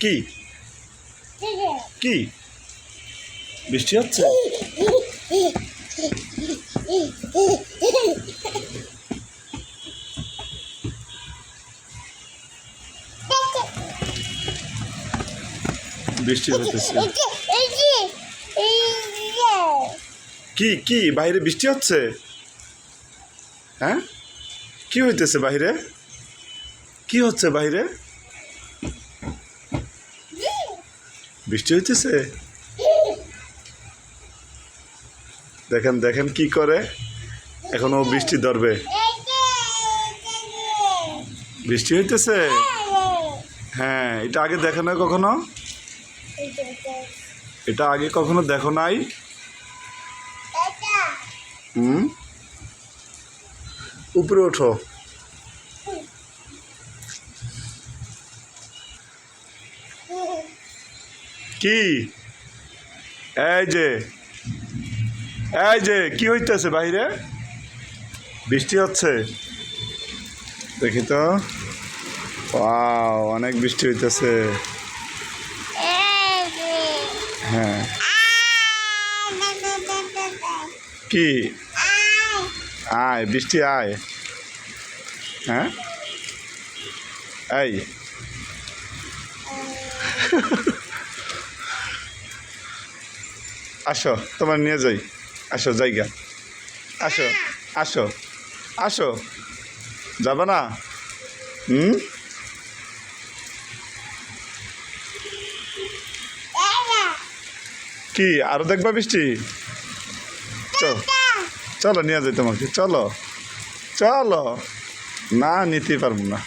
কি কি বৃষ্টি হচ্ছে? বৃষ্টি হতেছে। কি কি বাইরে বৃষ্টি হচ্ছে? হ্যাঁ, কি হইতেছে বাইরে? কি হচ্ছে বাইরে? বৃষ্টি হইতেছে। দেখেন দেখেন কি করে, এখন ও বৃষ্টি ধরবে। বৃষ্টি হইতেছে। হ্যাঁ, এটা আগে দেখো না কখনো? এটা আগে কখনো দেখো নাই? উপরে ওঠো। কি এই যে কি হইতেছে বাইরে? বৃষ্টি হচ্ছে। দেখি তো। ওয়াও, অনেক বৃষ্টি হইতেছে। হ্যাঁ, কি আয় বৃষ্টি আয়। হ্যাঁ, এই আসো, তোমার নিয়ে যাই। আসো জায়গা, আসো আসো আসো। যাবে না? কি আরো দেখবা বৃষ্টি? চলো নিয়ে যাই তোমাকে, চলো চলো। না, নিতে পারবো না।